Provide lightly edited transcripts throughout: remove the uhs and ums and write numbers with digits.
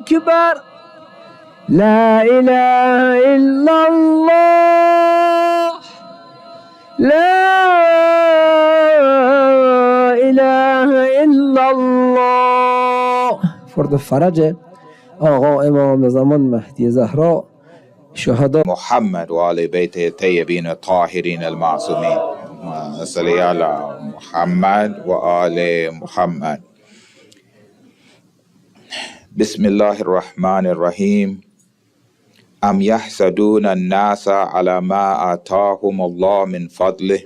أكبر لا إله إلا الله لا إله إلا الله. فرد فرج آقا امام زمان مهدی زهرا شهدا محمد وآل بيته الطيبين الطاهرين المعصومين. صل على محمد وآل محمد. بسم الله الرحمن الرحيم. أم يحسدون الناس على ما آتاهم الله من فضله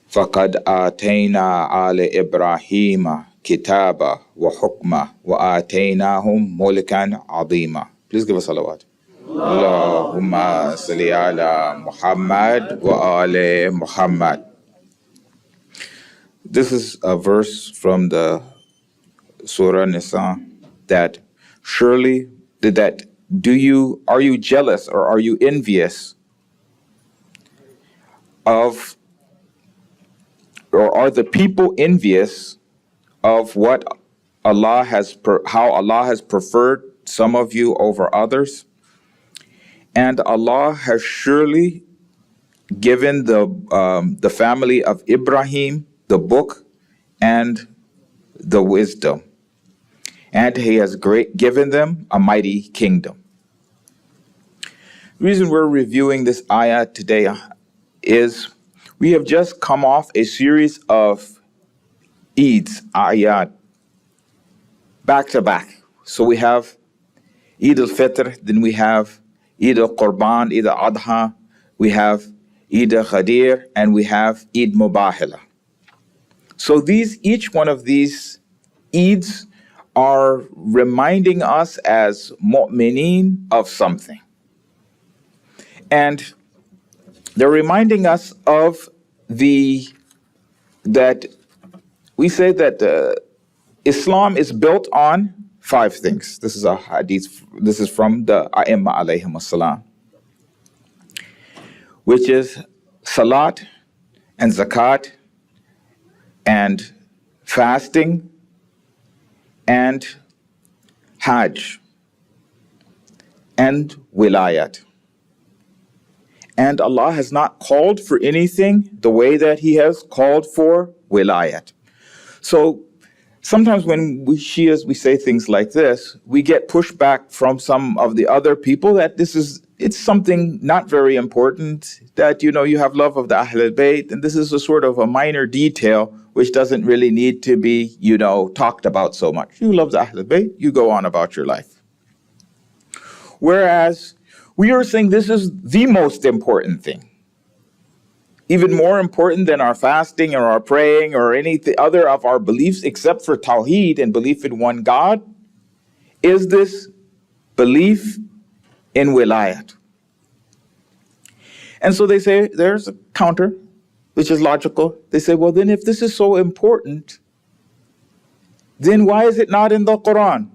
فقد آتينا آل إبراهيم كتابا وحكمة وآتيناهم ملكا عظيما. Please give us salawat. Allahumma salli ala Muhammad wa ali Muhammad. This is a verse from the Surah Nisa that surely are you jealous or are you envious of, or are the people envious of what Allah has, how Allah has preferred some of you over others? And Allah has surely given the family of Ibrahim the book and the wisdom, and He has given them a mighty kingdom. The reason we're reviewing this ayah today is we have just come off a series of Eids, ayat, back to back. So we have Eid al-Fitr, then we have Eid al-Qurban, Eid al-Adha, we have Eid al-Ghadir, and we have Eid Mubahila. So each one of these Eids are reminding us as mu'mineen of something. And they're reminding us of that we say that Islam is built on 5 things. This is a hadith, this is from the A'imma alayhim as-salam, which is salat and zakat and fasting and hajj and wilayat. And Allah has not called for anything the way that He has called for wilayat. So sometimes when we Shias, we say things like this, we get pushback from some of the other people that it's something not very important, that, you have love of the Ahlul Bayt, and this is a sort of a minor detail which doesn't really need to be, talked about so much. You love the Ahlul Bayt, you go on about your life. Whereas we are saying this is the most important thing. Even more important than our fasting or our praying or any other of our beliefs, except for Tawheed and belief in one God, is this belief in wilayat. And so they say, there's a counter, which is logical. They say, well, then if this is so important, then why is it not in the Quran?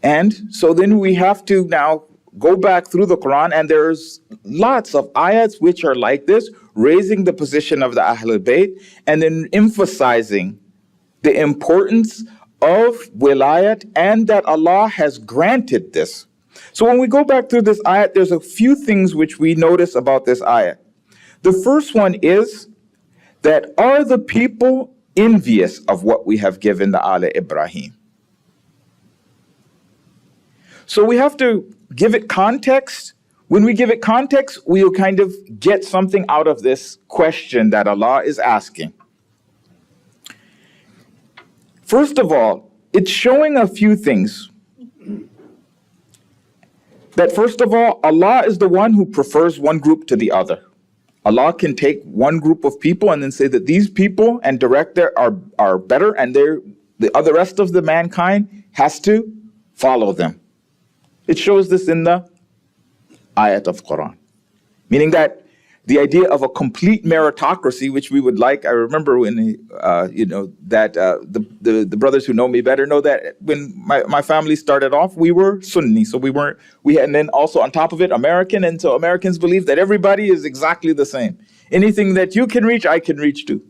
And so then we have to now go back through the Quran, and there's lots of ayats which are like this, raising the position of the Ahlul Bayt, and then emphasizing the importance of wilayat and that Allah has granted this. So when we go back through this ayat, there's a few things which we notice about this ayat. The first one is that are the people envious of what we have given the Ala Ibrahim? So we have to give it context. When we give it context, we'll kind of get something out of this question that Allah is asking. First of all, it's showing a few things. That first of all, Allah is the one who prefers one group to the other. Allah can take one group of people and then say that these people and direct are better, and the rest of the mankind has to follow them. It shows this in the ayat of Quran. Meaning that the idea of a complete meritocracy, which we would like, I remember when, the brothers who know me better know that when my family started off, we were Sunni. So and then also on top of it, American. And so Americans believe that everybody is exactly the same. Anything that you can reach, I can reach too.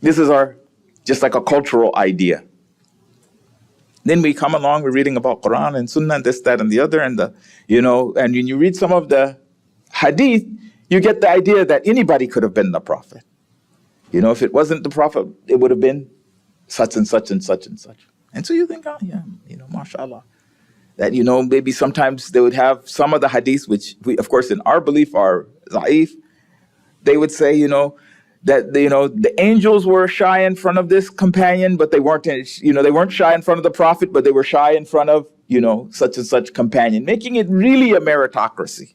This is our just like a cultural idea. Then we come along, we're reading about Quran and Sunnah and this, that, and the other, and and when you read some of the hadith, you get the idea that anybody could have been the prophet. If it wasn't the prophet, it would have been such and such and such and such. And so you think, oh yeah, mashallah. That, maybe sometimes they would have some of the hadiths, which we, of course, in our belief are da'if. They would say, that the angels were shy in front of this companion, but they weren't shy in front of the prophet, but they were shy in front of such and such companion, making it really a meritocracy.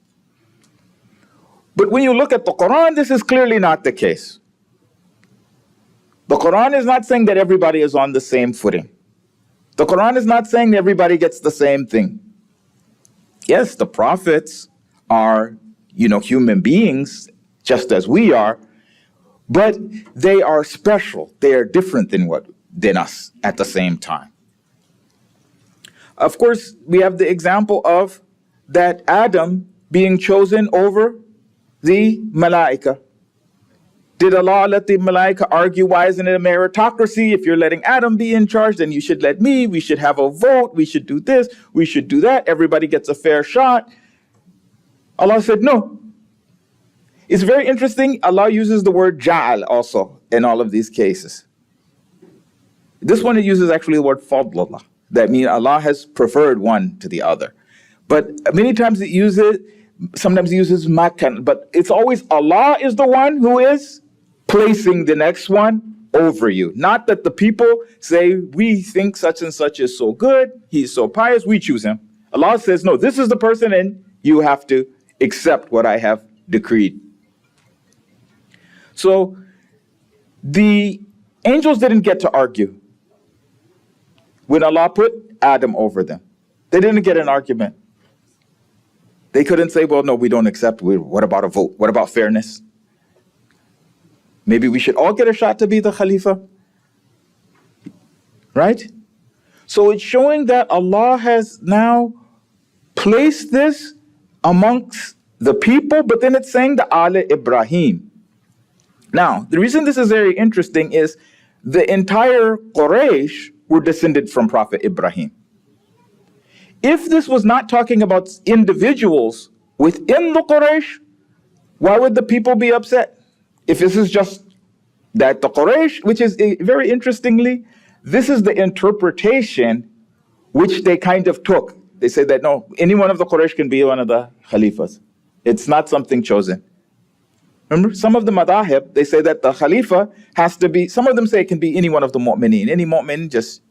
But when you look at the Quran, this is clearly not the case. The Quran is not saying that everybody is on the same footing. The Quran is not saying that everybody gets the same thing. Yes, the prophets are human beings just as we are. But they are special. They are different than us at the same time. Of course, we have the example of that Adam being chosen over the Malaika. Did Allah let the Malaika argue, why isn't it a meritocracy? If you're letting Adam be in charge, then you should let me. We should have a vote. We should do this. We should do that. Everybody gets a fair shot. Allah said no. It's very interesting. Allah uses the word ja'al also in all of these cases. This one, it uses actually the word fadlallah. That means Allah has preferred one to the other. But many times sometimes it uses makan, but it's always Allah is the one who is placing the next one over you. Not that the people say, we think such and such is so good, he's so pious, we choose him. Allah says, no, this is the person and you have to accept what I have decreed. So the angels didn't get to argue when Allah put Adam over them. They didn't get an argument. They couldn't say, well, no, we don't accept. What about a vote? What about fairness? Maybe we should all get a shot to be the Khalifa. Right? So it's showing that Allah has now placed this amongst the people, but then it's saying the Ale Ibrahim. Now, the reason this is very interesting is the entire Quraysh were descended from Prophet Ibrahim. If this was not talking about individuals within the Quraysh, why would the people be upset? If this is just that the Quraysh, which is very interestingly, this is the interpretation which they kind of took. They said that no, any one of the Quraysh can be one of the Khalifas. It's not something chosen. Remember, some of the madahib, they say that the Khalifa has to be, some of them say it can be any one of the mu'mineen. Any mu'min just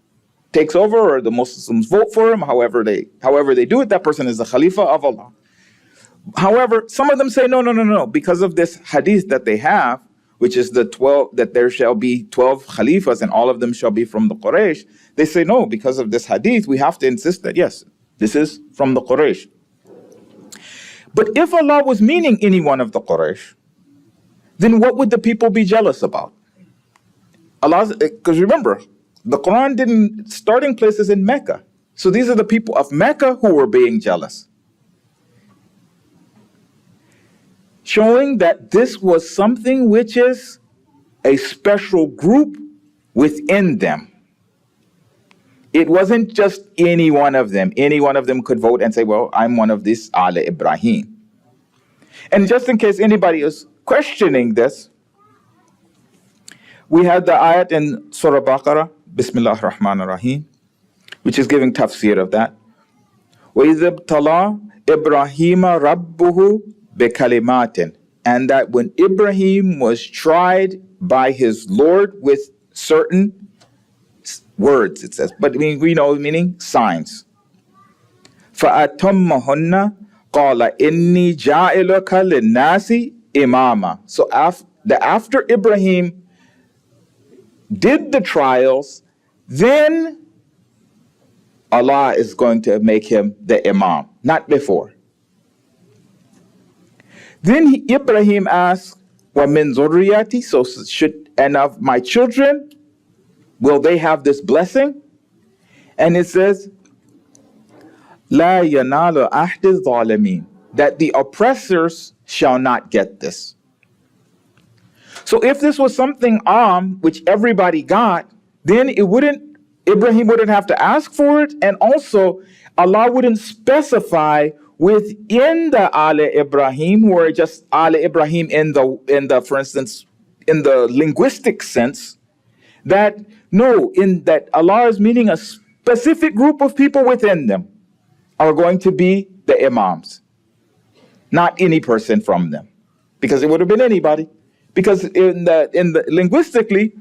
takes over, or the Muslims vote for him, however they do it, that person is the Khalifa of Allah. However, some of them say, no, because of this hadith that they have, which is the 12, that there shall be 12 Khalifas and all of them shall be from the Quraysh, they say no, because of this hadith, we have to insist that yes, this is from the Quraysh. But if Allah was meaning any one of the Quraysh, then what would the people be jealous about? Allah, because remember, the Quran starting place is in Mecca. So these are the people of Mecca who were being jealous. Showing that this was something which is a special group within them. It wasn't just any one of them. Any one of them could vote and say, well, I'm one of this Ale Ibrahim. And just in case anybody is questioning this, we had the ayat in Surah Baqarah, Bismillah ar-Rahman ar-Rahim, which is giving tafsir of that. وَإِذِ ابْتَلَى إِبْرَاهِيمَ رَبُّهُ بِكَلِمَاتٍ. And that when Ibrahim was tried by his Lord with certain words, it says, but we know meaning signs. فَأَتَمَّهُنَّ قَالَ إِنِّي جَاعِلُكَ لِلنَّاسِ إِمَامًا. So after Ibrahim did the trials, then Allah is going to make him the Imam, not before. Then Ibrahim asked, وَمِن ذُرِّيَّتِي, so and of my children, will they have this blessing? And it says, لَا يَنَالُ أَحْدِ الظَّالِمِينَ, that the oppressors shall not get this. So if this was something which everybody got, then Ibrahim wouldn't have to ask for it, and also Allah wouldn't specify within the Ala Ibrahim, who are just Ala Ibrahim in the for instance, in the linguistic sense, that no, in that Allah is meaning a specific group of people within them are going to be the Imams, not any person from them, because it would have been anybody. Because in the linguistically,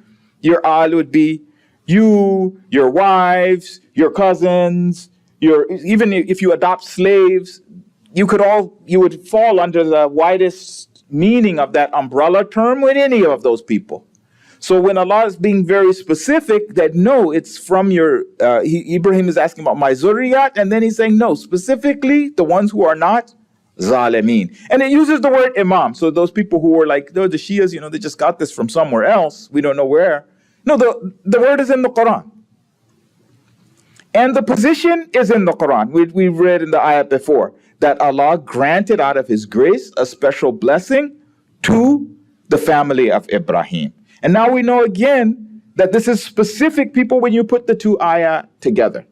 your Al would be you, your wives, your cousins, even if you adopt slaves, you would fall under the widest meaning of that umbrella term with any of those people. So when Allah is being very specific that no, it's from your, Ibrahim is asking about my zurriyat, and then he's saying no, specifically the ones who are not Zalimeen. And it uses the word Imam. So those people who are like, the Shias, they just got this from somewhere else. We don't know where. No, the word is in the Quran. And the position is in the Quran. We've read in the ayat before that Allah granted out of His grace a special blessing to the family of Ibrahim. And now we know again that this is specific people when you put the two ayah together.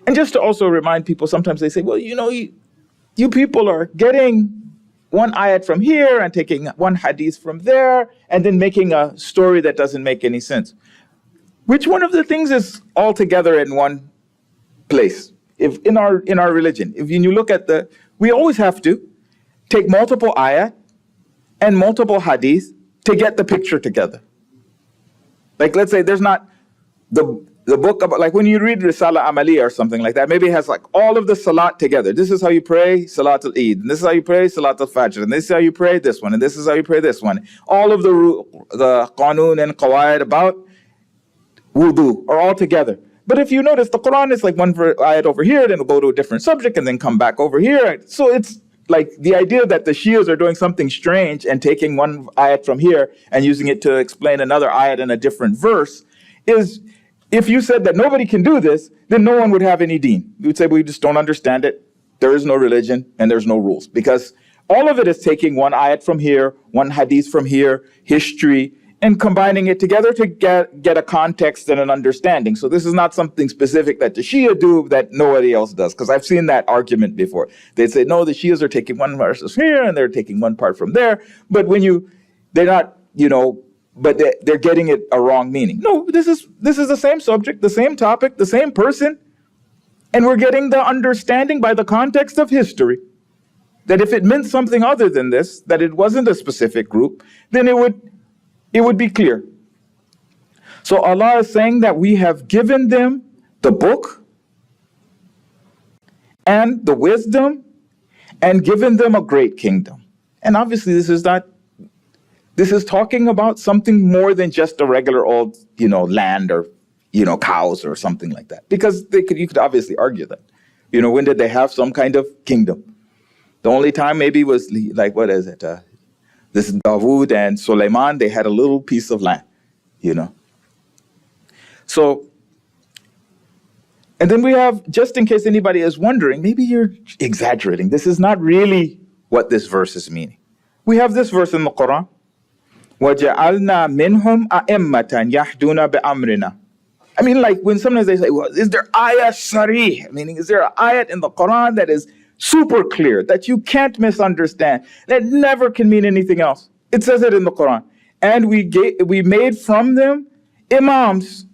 And just to also remind people, sometimes they say, well, you people are getting one ayat from here and taking one hadith from there and then making a story that doesn't make any sense. Which one of the things is all together in one place? If in our religion, if you look at we always have to take multiple ayat and multiple hadith to get the picture together. Like, let's say there's not the book about, like when you read Risala Amaliya or something like that, maybe it has like all of the salat together. This is how you pray Salat al-Eid, and this is how you pray Salat al-Fajr, and this is how you pray this one, and this is how you pray this one. All of the qanun and qawaid about wudu are all together. But if you notice, the Quran is like one ayat over here, then it'll go to a different subject, and then come back over here. So it's like the idea that the Shias are doing something strange and taking one ayat from here and using it to explain another ayat in a different verse is, if you said that nobody can do this, then no one would have any deen. You would say, we just don't understand it. There is no religion and there's no rules. Because all of it is taking one ayat from here, one hadith from here, history, and combining it together to get a context and an understanding. So this is not something specific that the Shia do that nobody else does. Because I've seen that argument before. They'd say, no, the Shias are taking one verse here and they're taking one part from there. But they're not, but they're getting it a wrong meaning. No, this is the same subject, the same topic, the same person, and we're getting the understanding by the context of history that if it meant something other than this, that it wasn't a specific group, then it would be clear. So Allah is saying that we have given them the book and the wisdom and given them a great kingdom. And obviously this is talking about something more than just a regular old, land or, cows or something like that. Because you could obviously argue that. When did they have some kind of kingdom? The only time maybe was like, what is it? This Dawood and Sulaiman, they had a little piece of land, So, and then we have, just in case anybody is wondering, maybe you're exaggerating. This is not really what this verse is meaning. We have this verse in the Quran. وَجَعَلْنَا مِنْهُمْ أَئِمَّةً يَهْدُونَ بِأَمْرِنَا. I mean, like when sometimes they say, well, is there ayat sarih? Meaning, is there an ayat in the Quran that is super clear, that you can't misunderstand, that never can mean anything else? It says it in the Quran. And we made from them imams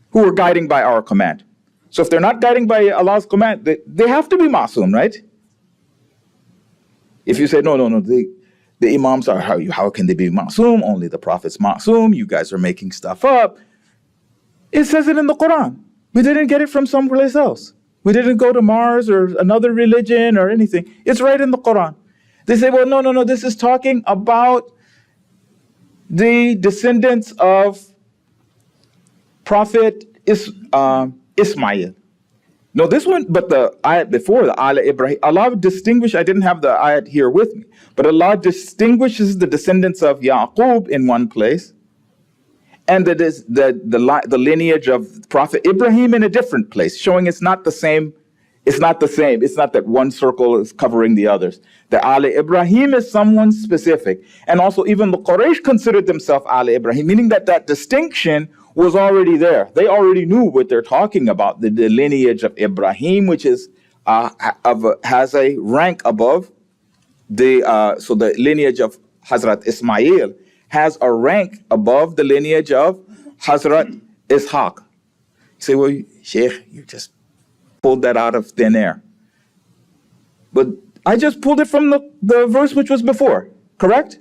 who were guiding by our command. So if they're not guiding by Allah's command, they have to be ma'soom, right? If you say, no, the imams are, how can they be ma'soom? Only the prophet's ma'soom. You guys are making stuff up. It says it in the Quran. We didn't get it from someplace else. We didn't go to Mars or another religion or anything. It's right in the Quran. They say, well, no, this is talking about the descendants of Prophet Ismail. No, this one, but the ayat before, the Ala Ibrahim, Allah distinguished, I didn't have the ayat here with me, but Allah distinguishes the descendants of Yaqub in one place, and the lineage of Prophet Ibrahim in a different place, showing it's not the same It's not the same. It's not that one circle is covering the others. The Ali Ibrahim is someone specific. And also even the Quraysh considered themselves Ali Ibrahim, meaning that that distinction was already there. They already knew what they're talking about. The lineage of Ibrahim, which is has a rank above so the lineage of Hazrat Ismail has a rank above the lineage of Hazrat Ishaq. You say, well, Sheikh, you just pulled that out of thin air. But I just pulled it from the verse which was before, correct?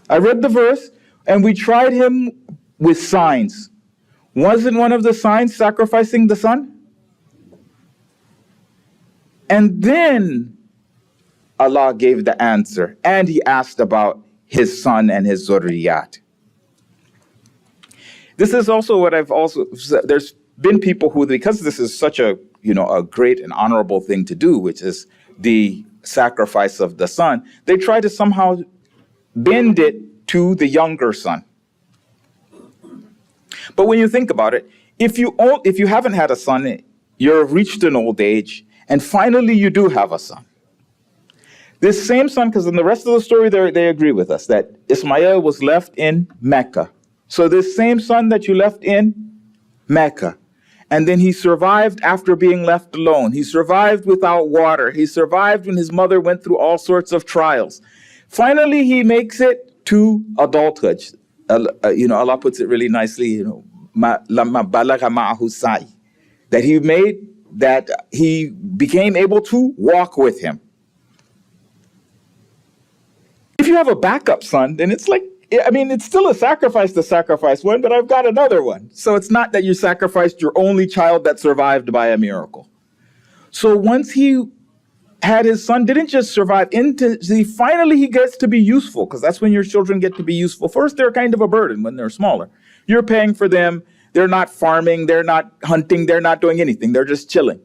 I read the verse and we tried him with signs. Wasn't one of the signs sacrificing the son? And then Allah gave the answer and he asked about his son and his zurriyat. This is also what I've also said. There's been people who, because this is such a great and honorable thing to do, which is the sacrifice of the son, they try to somehow bend it to the younger son. But when you think about it, if you haven't had a son, you've reached an old age, and finally you do have a son. This same son, because in the rest of the story they agree with us, that Ismail was left in Mecca. So this same son that you left in Mecca, and then he survived after being left alone. He survived without water. He survived when his mother went through all sorts of trials. Finally, he makes it to adulthood. Allah puts it really nicely, that he became able to walk with him. If you have a backup son, then it's like, it's still a sacrifice to sacrifice one, but I've got another one. So it's not that you sacrificed your only child that survived by a miracle. So once he had his son, didn't just survive, finally he gets to be useful, because that's when your children get to be useful. First, they're kind of a burden when they're smaller. You're paying for them. They're not farming. They're not hunting. They're not doing anything. They're just chilling.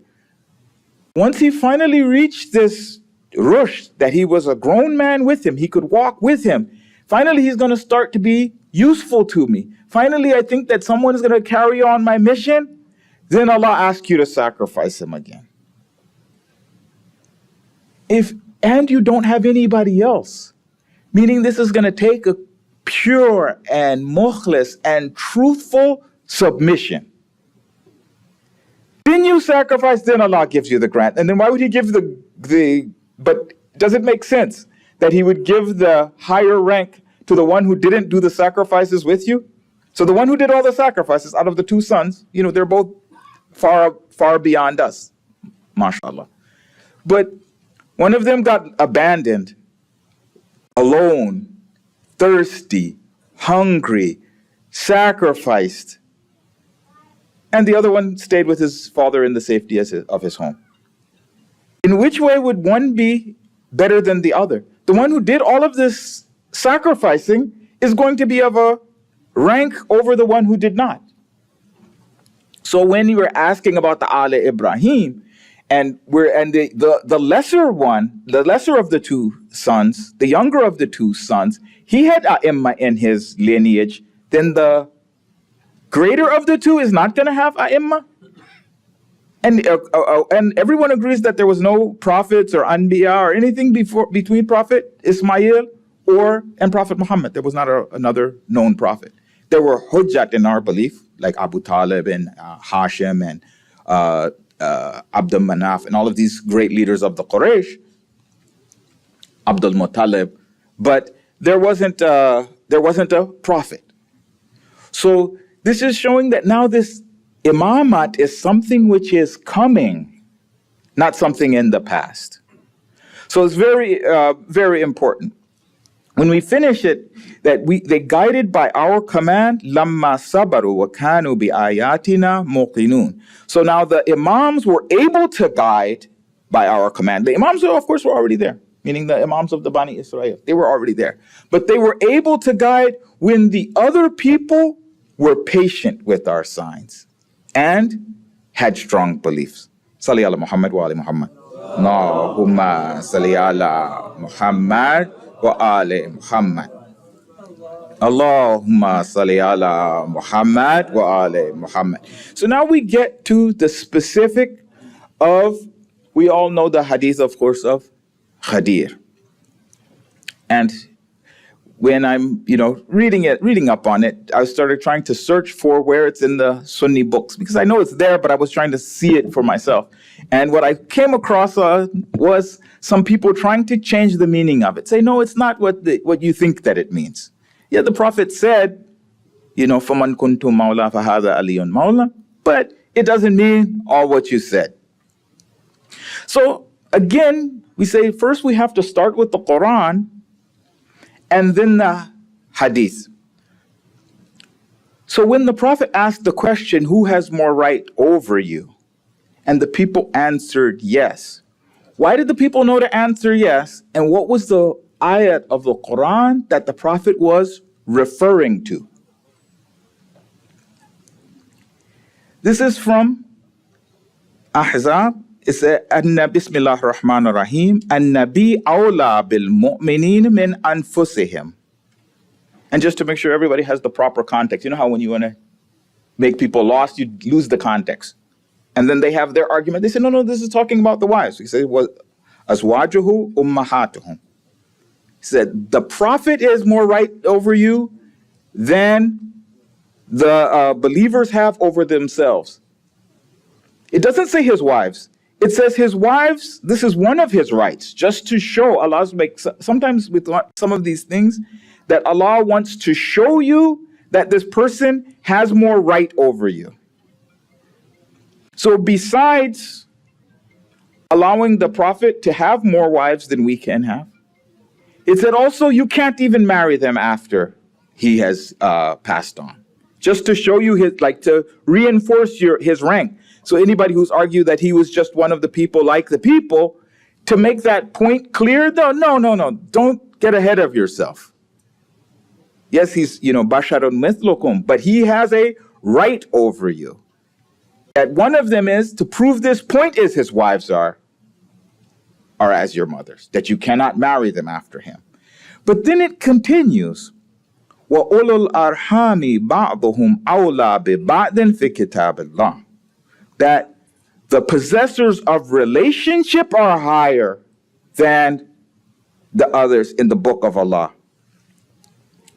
Once he finally reached this rush, that he was a grown man with him, he could walk with him, finally, he's going to start to be useful to me. Finally, I think that someone is going to carry on my mission. Then Allah asks you to sacrifice him again. And you don't have anybody else, meaning this is going to take a pure and mukhlis and truthful submission. Then you sacrifice, then Allah gives you the grant. And then why would he give but does it make sense that he would give the higher rank to the one who didn't do the sacrifices with you? So the one who did all the sacrifices out of the two sons, they're both far, far beyond us, mashallah. But one of them got abandoned, alone, thirsty, hungry, sacrificed. And the other one stayed with his father in the safety of his home. In which way would one be better than the other? The one who did all of this sacrificing is going to be of a rank over the one who did not. So when you were asking about the Ali Ibrahim, and the lesser one, the lesser of the two sons, the younger of the two sons, he had A'imma in his lineage, then the greater of the two is not going to have A'imma? And everyone agrees that there was no prophets or Anbiya or anything between Prophet Ismail and Prophet Muhammad. There was not another known prophet. There were Hujjat in our belief, like Abu Talib and Hashim and Abdul Manaf and all of these great leaders of the Quraysh, Abdul Muttalib, but there wasn't a prophet. So this is showing that now this imamat is something which is coming, not something in the past. So it's very, very important. When we finish it, that they guided by our command, lamma sabaru wa kanu bi ayatina muqinun. So now the imams were able to guide by our command. The imams, of course, were already there, meaning the imams of the Bani Israel. They were already there. But they were able to guide when the other people were patient with our signs and had strong beliefs. Salli ala Muhammad wa ali Muhammad. Allahumma salli ala Muhammad wa ali Muhammad. Allahumma salli ala Muhammad wa ali Muhammad. So now we get to the specific of we all know the hadith, of course, of Khadir. And when I'm, reading up on it, I started trying to search for where it's in the Sunni books, because I know it's there, but I was trying to see it for myself. And what I came across was some people trying to change the meaning of it. Say, no, it's not what you think that it means. Yeah, the Prophet said, فَمَنْ كُنْتُ مَوْلَى فَهَذَا عَلِيٌّ مَوْلَى, but it doesn't mean all what you said. So again, we say first we have to start with the Quran and then the Hadith. So when the Prophet asked the question, who has more right over you? And the people answered yes. Why did the people know to answer yes? And what was the ayat of the Quran that the Prophet was referring to? This is from Ahzab. It says, Bismillah ar-Rahman ar-Rahim, An-Nabi awla bil mu'minin min anfusihim. And just to make sure everybody has the proper context, you know how when you want to make people lost, you lose the context. And then they have their argument. They say, no, this is talking about the wives. He said, Azwajuhu ummahatuhum. He said, the Prophet is more right over you than the believers have over themselves. It doesn't say his wives. It says his wives, this is one of his rights, just to show Allah's sometimes with some of these things, that Allah wants to show you that this person has more right over you. So besides allowing the Prophet to have more wives than we can have, it said also you can't even marry them after he has passed on. Just to show you to reinforce his rank. So anybody who's argued that he was just one of the people like the people, to make that point clear, no, don't get ahead of yourself. Yes, he's, basharun mithlukum, but he has a right over you. That one of them is, to prove this point, is his wives are as your mothers, that you cannot marry them after him. But then it continues, وَأُولُو الْأَرْحَامِ بَعْضُهُمْ أَوْلَى بِبَعْضٍ فِي كِتَابِ اللَّهِ. That the possessors of relationship are higher than the others in the book of Allah.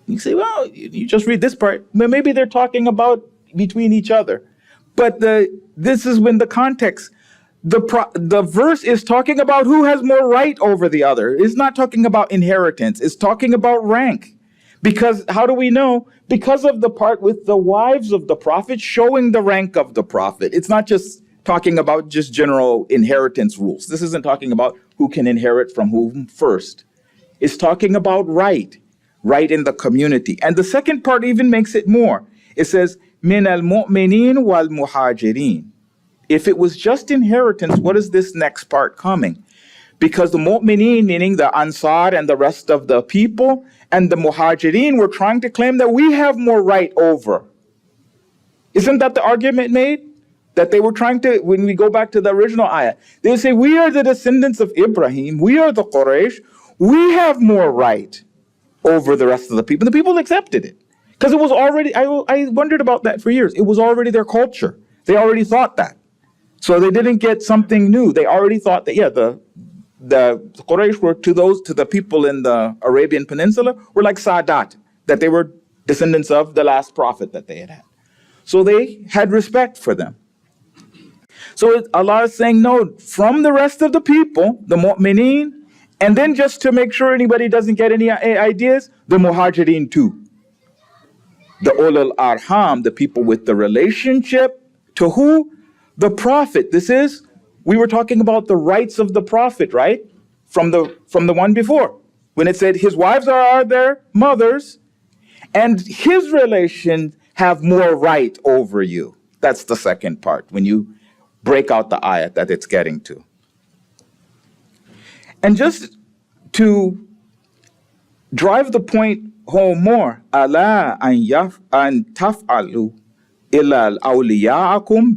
You say, well, you just read this part. Maybe they're talking about between each other. But this is when the context, the verse is talking about who has more right over the other. It's not talking about inheritance. It's talking about rank. Because how do we know? Because of the part with the wives of the Prophet showing the rank of the Prophet. It's not just talking about just general inheritance rules. This isn't talking about who can inherit from whom first. It's talking about right in the community. And the second part even makes it more. It says, min al-mu'minin wal-muhajirin. If it was just inheritance, what is this next part coming? Because the mu'mineen, meaning the ansar and the rest of the people, and the muhajirin were trying to claim that we have more right over. Isn't that the argument made? That they were trying to, when we go back to the original ayah, they say, we are the descendants of Ibrahim, we are the Quraysh, we have more right over the rest of the people. And the people accepted it. Because it was already, I wondered about that for years. It was already their culture. They already thought that. So they didn't get something new. They already thought that, the Quraysh were to the people in the Arabian Peninsula were like Sadat, that they were descendants of the last prophet that they had had. So they had respect for them. So Allah is saying, no, from the rest of the people, the mu'mineen, and then just to make sure anybody doesn't get any ideas, the muhajirin too. The ulul arham, the people with the relationship to who? The Prophet. We were talking about the rights of the Prophet, right? From the one before, when it said his wives are their mothers, and his relations have more right over you. That's the second part, when you break out the ayat that it's getting to. And just to drive the point home more, ala an taf'alu illa awliyaakum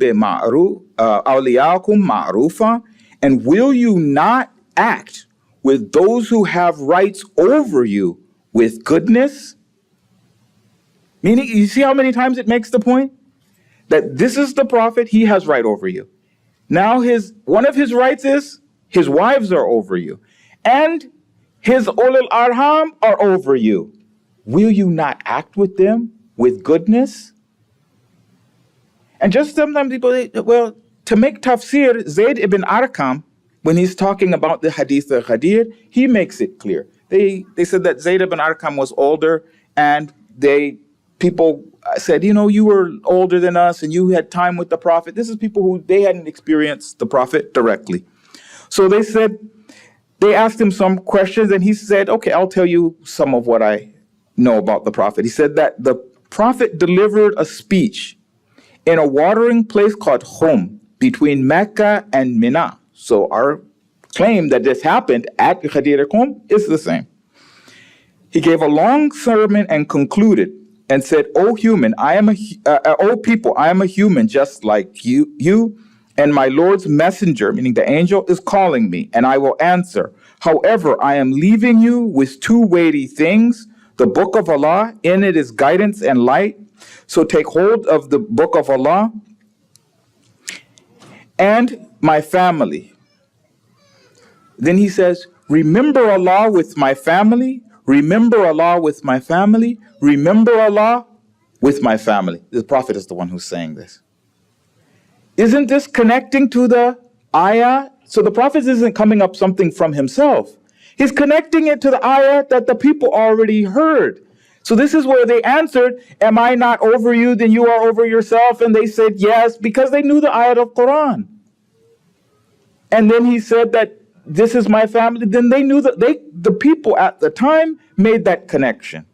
ma'rufa, and will you not act with those who have rights over you with goodness? Meaning, you see how many times it makes the point that this is the Prophet, he has right over you. Now one of his rights is his wives are over you, and his ulul arham are over you. Will you not act with them with goodness? And just sometimes people, to make tafsir, Zayd ibn Arqam, when he's talking about the hadith of Ghadir, he makes it clear. They said that Zayd ibn Arqam was older, and people said, you were older than us, and you had time with the Prophet. This is people who they hadn't experienced the Prophet directly. So they asked him some questions, and he said, okay, I'll tell you some of what I know about the Prophet. He said that the Prophet delivered a speech in a watering place called Khum between Mecca and Mina. So our claim that this happened at Ghadir Khum is the same. He gave a long sermon and concluded and said, O people, I am a human just like you, and my Lord's messenger, meaning the angel, is calling me, and I will answer. However, I am leaving you with two weighty things. The book of Allah, in it is guidance and light. So take hold of the book of Allah and my family. Then he says, remember Allah with my family, remember Allah with my family, remember Allah with my family. The Prophet is the one who's saying this. Isn't this connecting to the ayah? So the Prophet isn't coming up something from himself. He's connecting it to the ayah that the people already heard. So this is where they answered, am I not over you, then you are over yourself? And they said yes, because they knew the ayat of Quran. And then he said that this is my family. Then they knew that the people at the time made that connection.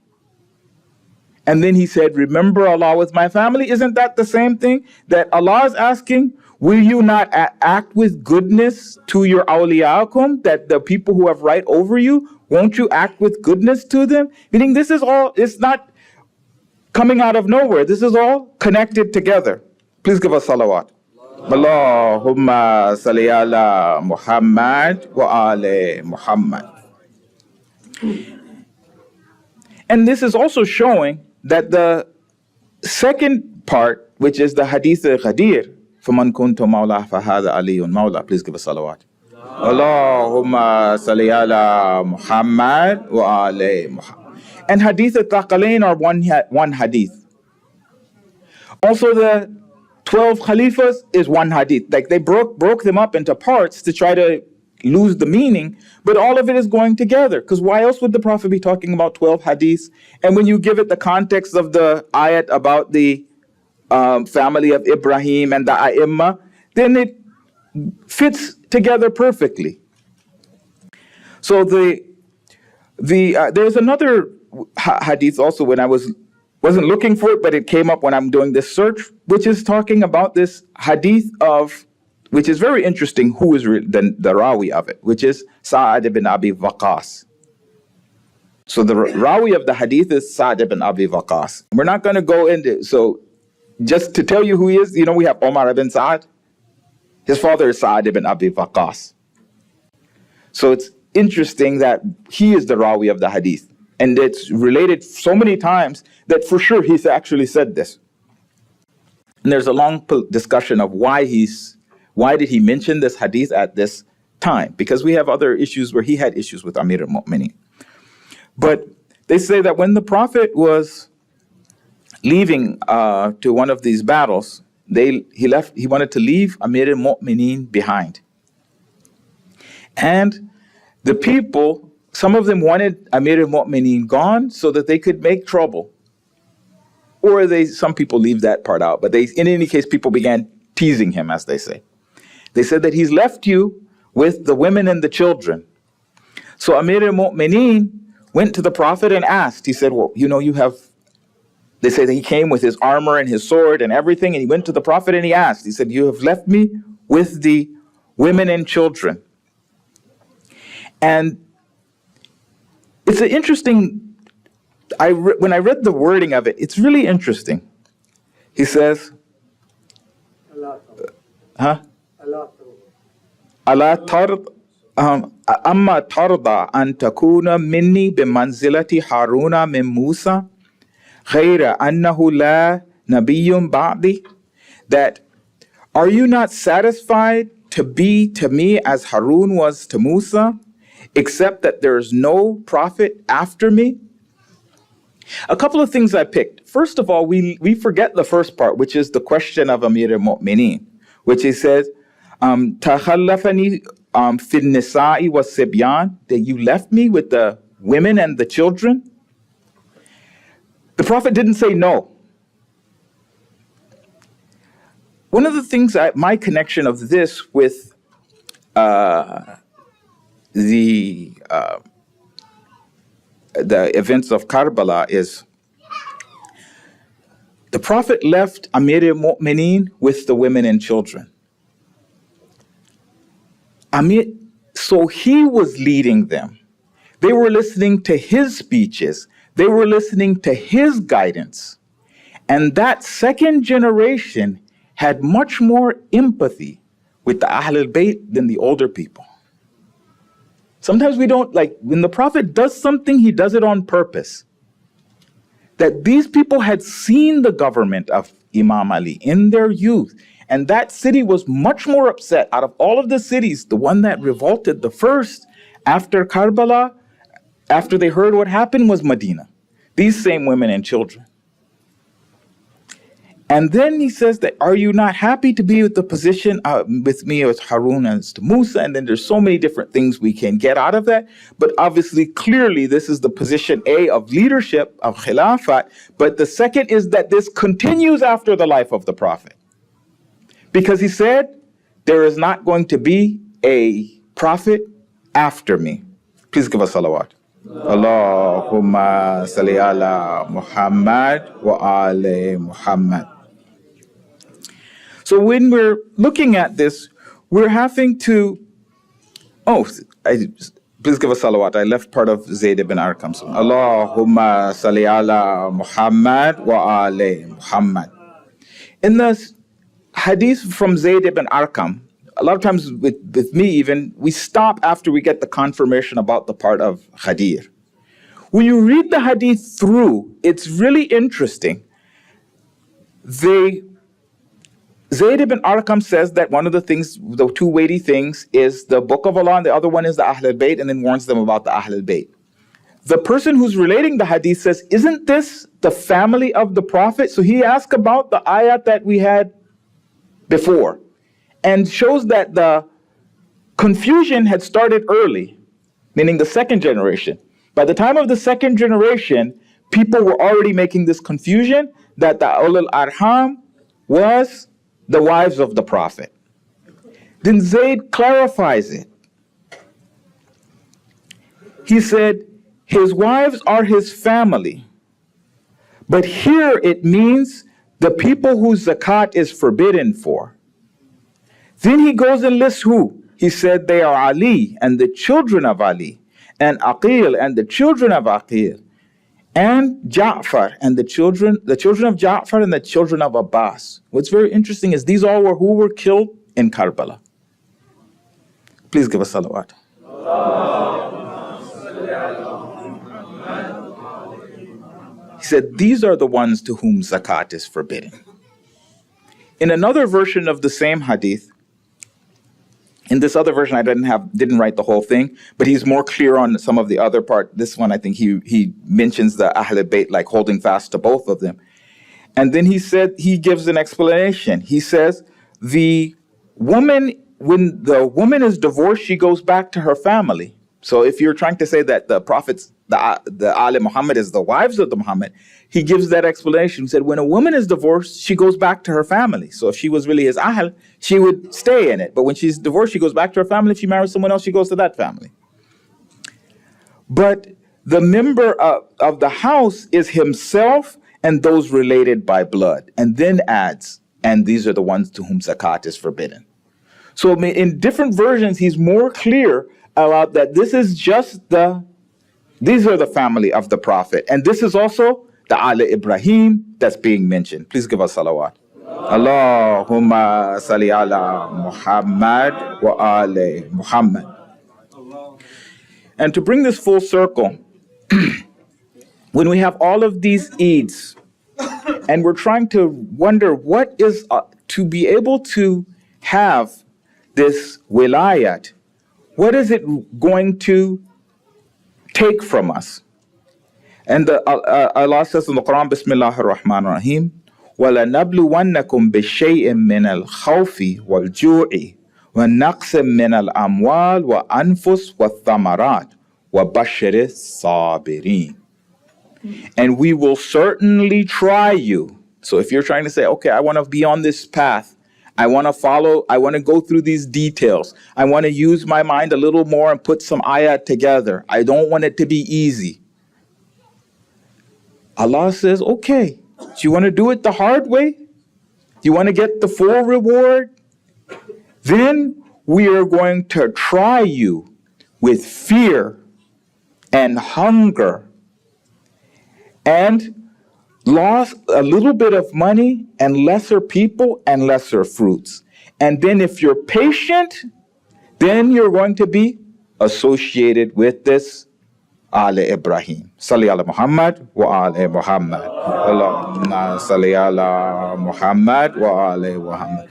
And then he said, remember Allah with my family. Isn't that the same thing that Allah is asking? Will you not act with goodness to your awliyaakum, that the people who have right over you, won't you act with goodness to them? Meaning this is all, it's not coming out of nowhere. This is all connected together. Please give us salawat. Allahumma salli ala Muhammad wa ali Muhammad. And this is also showing that the second part, which is the hadith al-Ghadir, فَمَنْ كُنْتُ مَوْلَهُ فَهَذَا عَلِيٌّ مَوْلَى. Please give us salawat. Allahumma salli ala Muhammad wa ali Muhammad. And hadith al-Thaqalain are one hadith. Also the 12 Khalifas is one hadith. Like they broke them up into parts to try to lose the meaning, but all of it is going together. Because why else would the Prophet be talking about 12 hadiths? And when you give it the context of the ayat about the family of Ibrahim and the A'imma, then it fits together perfectly. So there's another hadith also when I wasn't looking for it, but it came up when I'm doing this search, which is talking about this hadith which is very interesting, who is the rawi of it, which is Sa'ad ibn Abi Waqqas. So the rawi of the hadith is Sa'ad ibn Abi Waqqas. We're not going to go into it. So just to tell you who he is, we have Omar ibn Sa'ad. His father is Sa'ad ibn Abi Waqqas. So it's interesting that he is the rawi of the hadith. And it's related so many times that for sure he's actually said this. And there's a long discussion of why did he mention this hadith at this time? Because we have other issues where he had issues with Amir al-Mu'minin. But they say that when the Prophet was leaving to one of these battles, he wanted to leave Amir al-Mu'minin behind. And the people, some of them wanted Amir al-Mu'minin gone so that they could make trouble. Or some people leave that part out, but in any case, people began teasing him, as they say. They said that he's left you with the women and the children. So Amir al-Mu'minin went to the Prophet and asked. He said, well, they say that he came with his armor and his sword and everything, and he went to the Prophet and he asked. He said, you have left me with the women and children. And it's an interesting, when I read the wording of it, it's really interesting. He says, ألا ترضى أما ترضى أن تكون مني بمنزلة هارون من موسى غير أنه لا نبي بعدي? That Are you not satisfied to be to me as Harun was to Musa, except that there is no prophet after me? A couple of things I picked. First of all, we forget the first part, which is the question of Amir al-Mu'mineen, which he says, "Takhallafani fi nisa'i was sibyan," that you left me with the women and the children. The Prophet didn't say no. One of the things, my connection of this with the events of Karbala is the Prophet left Amir al-Mu'mineen with the women and children. So he was leading them. They were listening to his speeches. They were listening to his guidance. And that second generation had much more empathy with the Ahl al-Bayt than the older people. Sometimes we don't, like, when the Prophet does something, he does it on purpose. That these people had seen the government of Imam Ali in their youth, and that city was much more upset. Out of all of the cities, the one that revolted the first after Karbala, after they heard what happened, was Medina. These same women and children. And then he says that, are you not happy to be with the position with me as Harun as to Musa? And then there's so many different things we can get out of that. But obviously, clearly, this is the position A of leadership, of Khilafat. But the second is that this continues after the life of the Prophet. Because he said, there is not going to be a prophet after me. Please give us salawat. Allahumma salli ala Muhammad wa ali Muhammad. So when we're looking at this, we're having to, please give us salawat. I left part of Zayd ibn Arqam. So, Allahumma salli ala Muhammad wa ali Muhammad. In the hadith from Zayd ibn Arqam, a lot of times with me even, we stop after we get the confirmation about the part of Khadir. When you read the hadith through, it's really interesting. Zayd ibn Arqam says that one of the things, the two weighty things, is the Book of Allah, and the other one is the Ahl al-Bayt, and then warns them about the Ahl al-Bayt. The person who's relating the hadith says, isn't this the family of the Prophet? So he asked about the ayat that we had before, and shows that the confusion had started early, meaning the second generation. By the time of the second generation, people were already making this confusion that the Ulul Arham was the wives of the Prophet. Then Zayd clarifies it. He said, his wives are his family. But here it means the people whose zakat is forbidden for. Then he goes and lists who. He said they are Ali and the children of Ali, and Aqil and the children of Aqil, and Ja'far and the children of Ja'far and the children of Abbas. What's very interesting is these all were who were killed in Karbala. Please give us salawat. He said these are the ones to whom zakat is forbidden. In another version of the same hadith, in this other version, I didn't write the whole thing, but he's more clear on some of the other part. This one, I think he mentions the Ahl al-Bayt, like holding fast to both of them. And then he gives an explanation. He says, when the woman is divorced, she goes back to her family. So if you're trying to say that the prophets, the Ali Muhammad is the wives of the Muhammad, he gives that explanation. He said, when a woman is divorced, she goes back to her family. So if she was really his Ahl, she would stay in it. But when she's divorced, she goes back to her family. If she marries someone else, she goes to that family. But the member of the house is himself and those related by blood. And then adds, and these are the ones to whom zakat is forbidden. So in different versions, he's more clear about that this is just these are the family of the Prophet. And this is also the Ali Ibrahim that's being mentioned. Please give us salawat. Allahumma salli ala Muhammad wa ali Muhammad. And to bring this full circle, when we have all of these Eids, and we're trying to wonder what is to be able to have this wilayat, what is it going to take from us? And Allah says in the Quran, Bismillah ar-Rahman ar-Rahim, وَلَنَبْلُوَنَّكُمْ بِشَيْءٍ مِّنَ الْخَوْفِ وَالْجُوعِ وَنَقْصٍ مِّنَ الْأَمْوَالِ وَأَنفُسِ وَالثَّمَرَاتِ وَبَشِّرِ الصَّابِرِينَ. And we will certainly try you. So if you're trying to say, okay, I want to be on this path, I want to follow, I want to go through these details, I want to use my mind a little more and put some ayat together, I don't want it to be easy. Allah says, okay, do you want to do it the hard way? Do you want to get the full reward? Then we are going to try you with fear and hunger and loss, a little bit of money and lesser people and lesser fruits. And then if you're patient, then you're going to be associated with this Ali Ibrahim. Salli ala Muhammad wa ali Muhammad. Allahumma salli ala Muhammad wa ali Muhammad.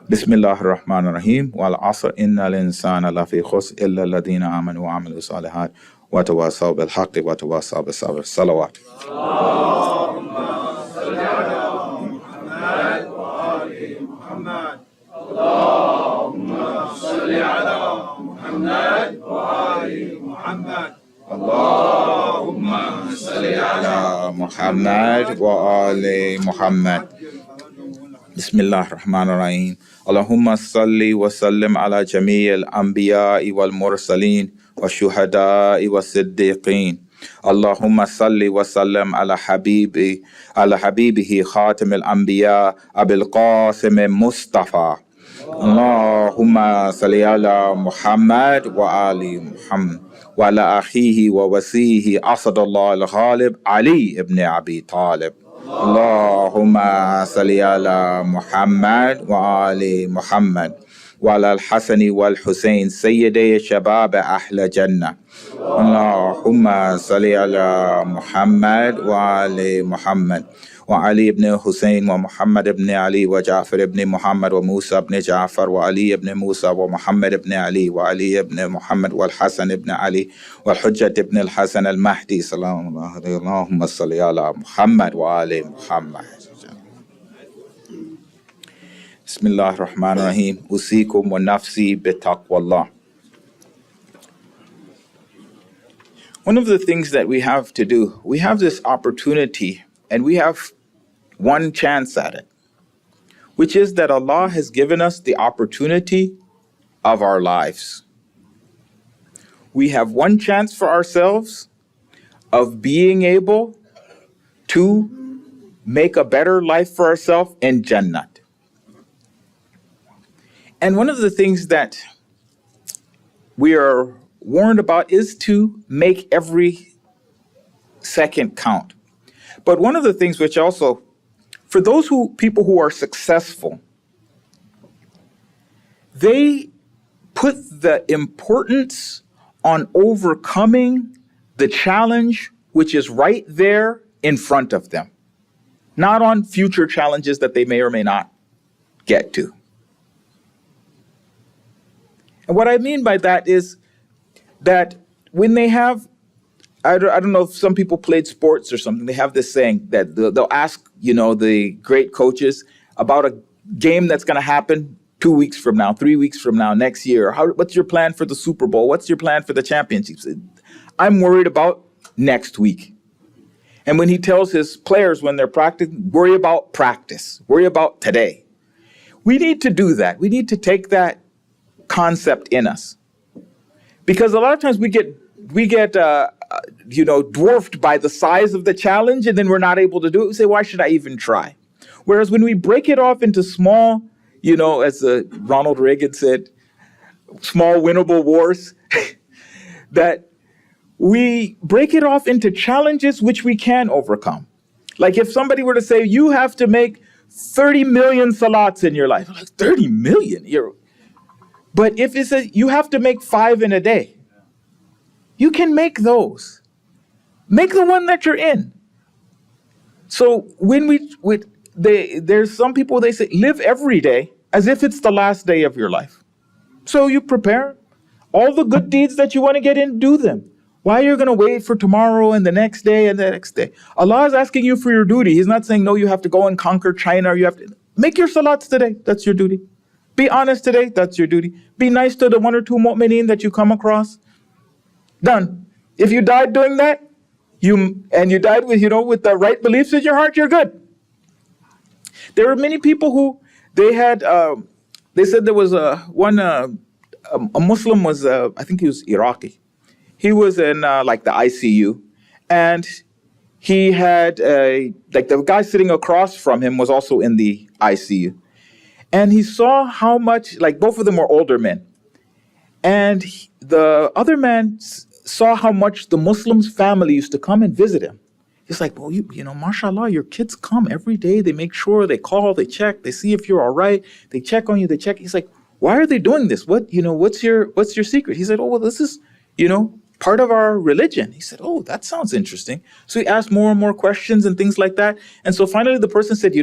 Bismillah ar-Rahman ar-Rahim. Wal asr innal insana lafi khusr illa alladhina amanu wa amilu salihat wa tawasaw bil haqqi wa tawasaw bis sabr. Salawat. Allahumma salli ala Muhammad wa ali Muhammad. Allahumma salli ala Muhammad wa ali Muhammad. Allahumma salli ala Muhammad wa ali Muhammad. Bismillah ar-Rahman ar-Rahim. Allahumma salli wa sallim ala jamii al-anbiya'i wal-mursaleen wa shuhada'i wa siddiqeen. Allahumma salli wa sallim ala habibihi khatim al-anbiya Abil Qasim Mustafa. Allahumma salli ala Muhammad wa ali Muhammad. وعلى أخيه ووسيه أسد الله الغالب علي ابن أبي طالب. اللهم صل على محمد وآل محمد وعلى الحسن والحسين سيدي شباب أهل جنة. اللهم صل على محمد وآل محمد وعلي بن حسين ومحمد بن علي وجعفر بن محمد وموسى بن جعفر وعلي بن موسى ومحمد بن علي وعلي بن محمد والحسن بن علي والحجة بن الحسن المهدي صلى الله عليه وسلم. اللهم صل على محمد وآل محمد. بسم الله الرحمن الرحيم. أوصيكم ونفسي بتقوى الله. One of the things that we have to do, we have this opportunity and we have one chance at it, which is that Allah has given us the opportunity of our lives. We have one chance for ourselves of being able to make a better life for ourselves in Jannat. And one of the things that we are warned about is to make every second count. But one of the things which also, for those people who are successful, they put the importance on overcoming the challenge which is right there in front of them, not on future challenges that they may or may not get to. And what I mean by that is that when they have, I don't know if some people played sports or something, they have this saying that they'll ask, the great coaches about a game that's going to happen 2 weeks from now, 3 weeks from now, next year. What's your plan for the Super Bowl? What's your plan for the championships? I'm worried about next week. And when he tells his players when they're practicing, worry about practice, worry about today. We need to do that. We need to take that concept in us. Because a lot of times we get dwarfed by the size of the challenge, and then we're not able to do it. We say, why should I even try? Whereas when we break it off into small, as Ronald Reagan said, small winnable wars, that we break it off into challenges which we can overcome. Like if somebody were to say, you have to make 30 million salats in your life. I'm like, 30 million? But if it says you have to make 5 in a day, you can make those. Make the one that you're in. So when there's some people, they say, live every day as if it's the last day of your life. So you prepare all the good deeds that you want to get in, do them. Why are you going to wait for tomorrow and the next day and the next day? Allah is asking you for your duty. He's not saying, no, you have to go and conquer China, or you have to make your salats today. That's your duty. Be honest today. That's your duty. Be nice to the one or two mu'mineen that you come across. Done. If you died doing that, you died with, with the right beliefs in your heart, you're good. There were many people who they said there was a Muslim was, I think he was Iraqi. He was in like the ICU, and he had like the guy sitting across from him was also in the ICU. And he saw how much, like both of them were older men. And the other man saw how much the Muslim's family used to come and visit him. He's like, well, mashallah, your kids come every day. They make sure, they call, they check, they see if you're all right. They check on you, they check. He's like, why are they doing this? What's your secret? He said, oh, well, this is, part of our religion. He said, oh, that sounds interesting. So he asked more and more questions and things like that. And so finally the person said,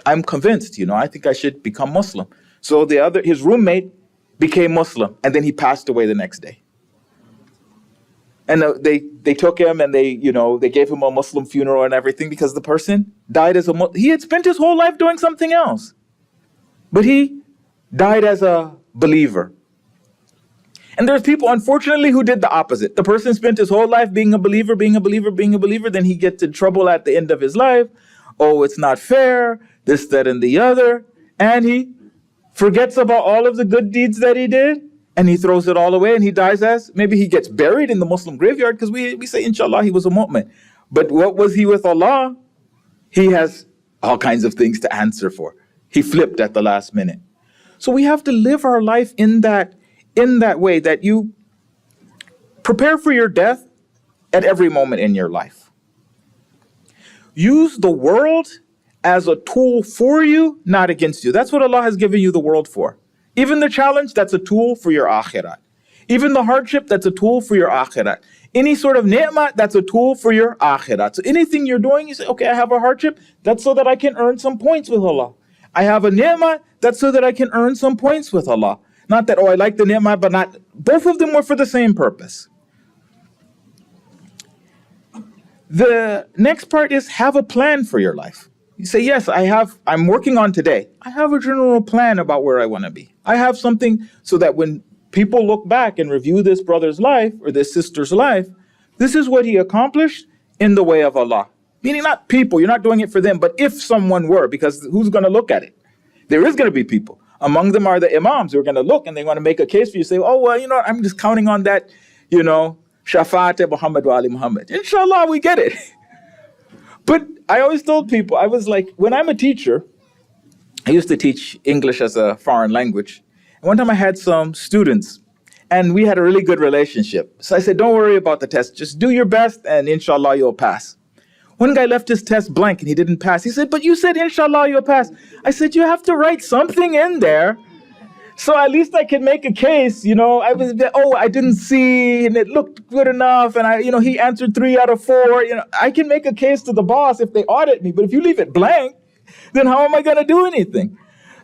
I'm convinced, I think I should become Muslim. So his roommate became Muslim, and then he passed away the next day. And they took him and they gave him a Muslim funeral and everything, because the person died as he had spent his whole life doing something else. But he died as a believer. And there's people, unfortunately, who did the opposite. The person spent his whole life being a believer, then he gets in trouble at the end of his life. Oh, it's not fair, this, that, and the other. And he forgets about all of the good deeds that he did, and he throws it all away, and he dies maybe he gets buried in the Muslim graveyard, because we say, inshallah, he was a mu'min. But what was he with Allah? He has all kinds of things to answer for. He flipped at the last minute. So we have to live our life in that way, that you prepare for your death at every moment in your life. Use the world as a tool for you, not against you. That's what Allah has given you the world for. Even the challenge, that's a tool for your akhirat. Even the hardship, that's a tool for your akhirat. Any sort of ni'mah, that's a tool for your akhirat. So anything you're doing, you say, okay, I have a hardship, that's so that I can earn some points with Allah. I have a ni'mah, that's so that I can earn some points with Allah. Not that, oh, I like the ni'mah, but not. Both of them were for the same purpose. The next part is have a plan for your life. You say, yes, I'm working on today. I have a general plan about where I want to be. I have something so that when people look back and review this brother's life or this sister's life, this is what he accomplished in the way of Allah. Meaning not people, you're not doing it for them, but if someone were, because who's going to look at it? There is going to be people. Among them are the imams who are going to look and they want to make a case for you. Say, oh, well, I'm just counting on that, Shafaat Muhammad wa Ali Muhammad. Inshallah, we get it. But I always told people, I was like, when I'm a teacher, I used to teach English as a foreign language. And one time I had some students and we had a really good relationship. So I said, don't worry about the test. Just do your best and inshallah, you'll pass. One guy left his test blank and he didn't pass. He said, but you said inshallah, you'll pass. I said, you have to write something in there. So at least I can make a case, I didn't see and it looked good enough. And he answered 3 out of 4. I can make a case to the boss if they audit me. But if you leave it blank, then how am I going to do anything?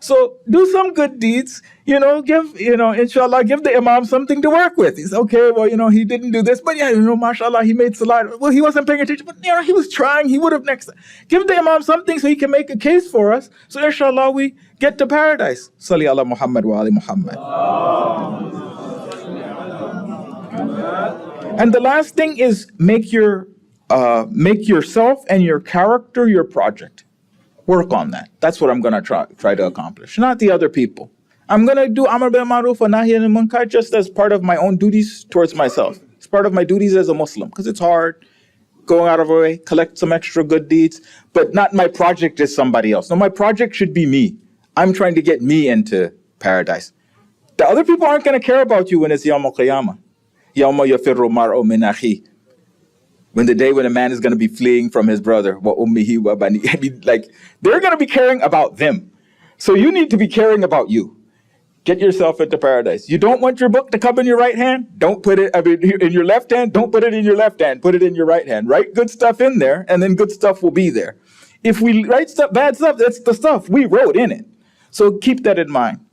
So do some good deeds, inshallah, give the imam something to work with. He's okay, well, he didn't do this, but mashallah, he made salat. Well, he wasn't paying attention, but he was trying. He would have next time. Give the imam something so he can make a case for us. So inshallah, we get to paradise. Salli ala Muhammad wa ali Muhammad. And the last thing is make yourself and your character your project. Work on that. That's what I'm going to try to accomplish, not the other people. I'm going to do Amr bil Ma'ruf wa Nahy anil Munkar just as part of my own duties towards myself. It's part of my duties as a Muslim because it's hard going out of our way, collect some extra good deeds, but not my project is somebody else. No, my project should be me. I'm trying to get me into paradise. The other people aren't going to care about you when it's Yawm al-Qiyamah. Yawma yafirru mar'u min akhi. When the day when a man is going to be fleeing from his brother, wa ummihi wa bani. I mean, they're going to be caring about them. So you need to be caring about you. Get yourself into paradise. You don't want your book to come in your right hand? Don't put it in your left hand. Don't put it in your left hand. Put it in your right hand. Write good stuff in there, and then good stuff will be there. If we write bad stuff, that's the stuff we wrote in it. So keep that in mind.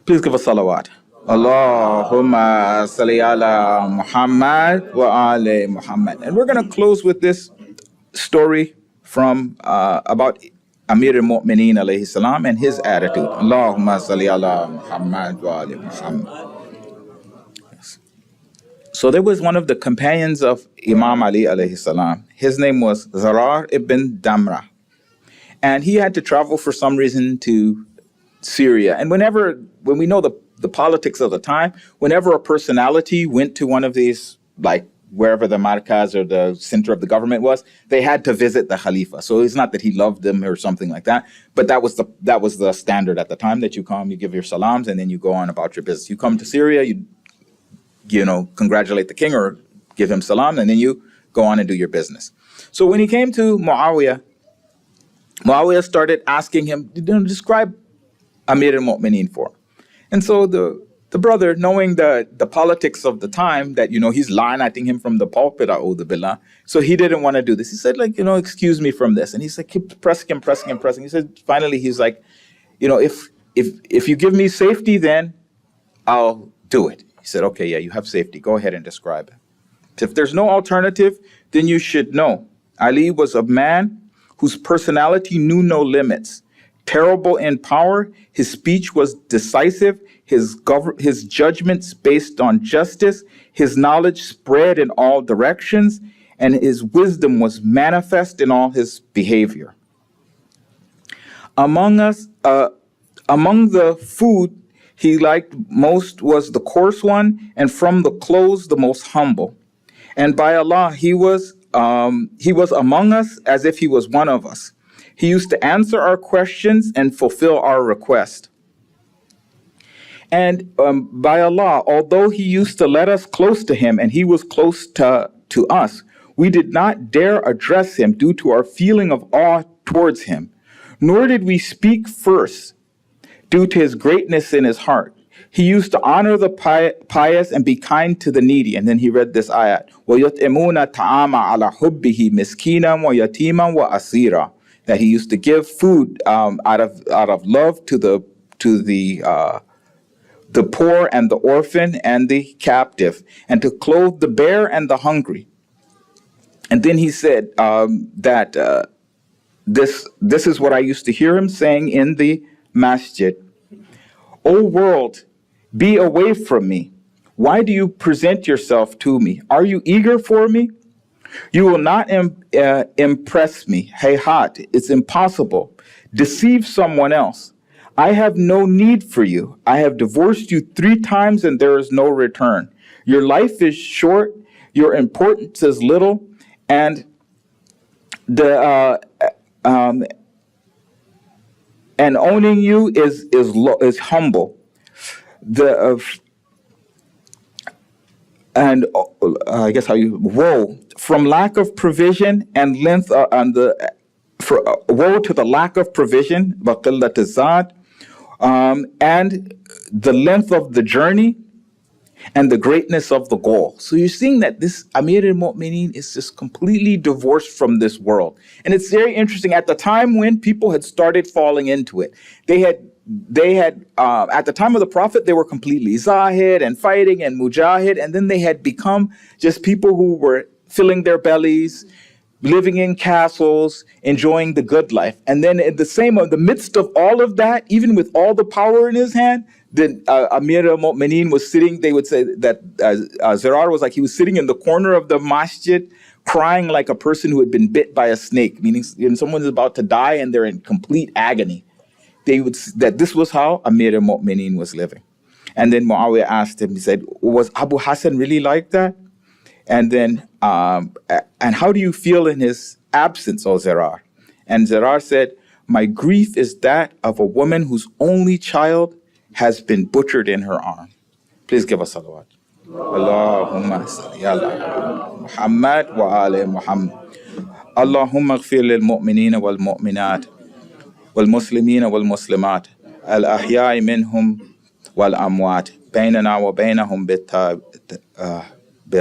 Please give us salawat. Allahumma salli ala Muhammad wa ali Muhammad. And we're going to close with this story from about Amir al-Mu'mineen alayhi salam and his attitude. Allahumma salli ala Muhammad wa ali Muhammad. Yes. So there was one of the companions of Imam Ali alayhi salam. His name was Zarar ibn Damra. And he had to travel for some reason to Syria. And when we know the politics of the time, whenever a personality went to one of these, like wherever the markaz or the center of the government was, they had to visit the Khalifa. So it's not that he loved them or something like that, but that was the standard at the time, that you come, you give your salams, and then you go on about your business. You come to Syria, you congratulate the king or give him salam, and then you go on and do your business. So when he came to Muawiyah started asking him, describe Amir al-Mu'mineen for him. And so the brother, knowing the politics of the time, that, he's la'nating him from the pulpit, a'udhu billah, so he didn't want to do this. He said, excuse me from this. And he's like, keep pressing him. He said, finally, he's like, if you give me safety, then I'll do it. He said, okay, yeah, you have safety. Go ahead and describe it. If there's no alternative, then you should know. Ali was a man whose personality knew no limits. Terrible in power, his speech was decisive, his judgments based on justice, his knowledge spread in all directions, and his wisdom was manifest in all his behavior. Among the food he liked most was the coarse one, and from the clothes the most humble. And by Allah, he was among us as if he was one of us. He used to answer our questions and fulfill our request. And by Allah, although he used to let us close to him and he was close to us, we did not dare address him due to our feeling of awe towards him, nor did we speak first due to his greatness in his heart. He used to honor the pious and be kind to the needy. And then he read this ayat, وَيُطْعِمُونَ تَعَامَ عَلَى حُبِّهِ مِسْكِينًا وَيَتِيمًا وَأَسِيرًا. That he used to give food out of love to the poor and the orphan and the captive, and to clothe the bare and the hungry. And then he said that this is what I used to hear him saying in the masjid. O world, be away from me. Why do you present yourself to me? Are you eager for me? You will not impress me. Hayhat, it's impossible. Deceive someone else. I have no need for you. I have divorced you 3 times and there is no return. Your life is short. Your importance is little. And and owning you is humble. I guess woe from lack of provision and length woe to the lack of provision, baqillat azad, and the length of the journey and the greatness of the goal. So you're seeing that this Amir al-Mu'mineen is just completely divorced from this world. And it's very interesting. At the time when people had started falling into it, they had at the time of the Prophet, they were completely zahid and fighting and mujahid, and then they had become just people who were filling their bellies, living in castles, enjoying the good life. And then in the midst of all of that, even with all the power in his hand, then Amir al-Mu'mineen was sitting, they would say that Zirar was like, he was sitting in the corner of the masjid, crying like a person who had been bit by a snake, meaning someone is about to die and they're in complete agony. That this was how Amir al-Mu'mineen was living. And then Muawiyah asked him, he said, was Abu Hassan really like that? And then, and how do you feel in his absence, O Zirar? And Zirar said, my grief is that of a woman whose only child has been butchered in her arm. Please give us salawat. Allahumma salli ala Muhammad wa ali Muhammad. Allahumma ghfir lil mu'minina wal mu'minat wal muslimina wal muslimat al ahya'i minhum wal amwat bainana wa bainahum bil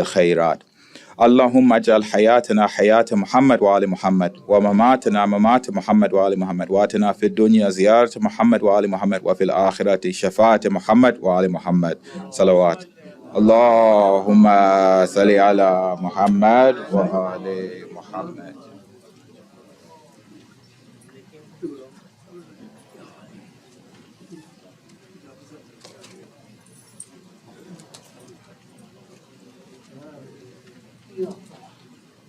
khairat. اللهم اجعل حياتنا حياة محمد وآل محمد، ومماتنا ممات محمد وآل محمد، واتنا في الدنيا زيارة محمد وآل محمد، وفي الآخرة شفاعة محمد وآل محمد. صلوات. اللهم صل على محمد وآل محمد.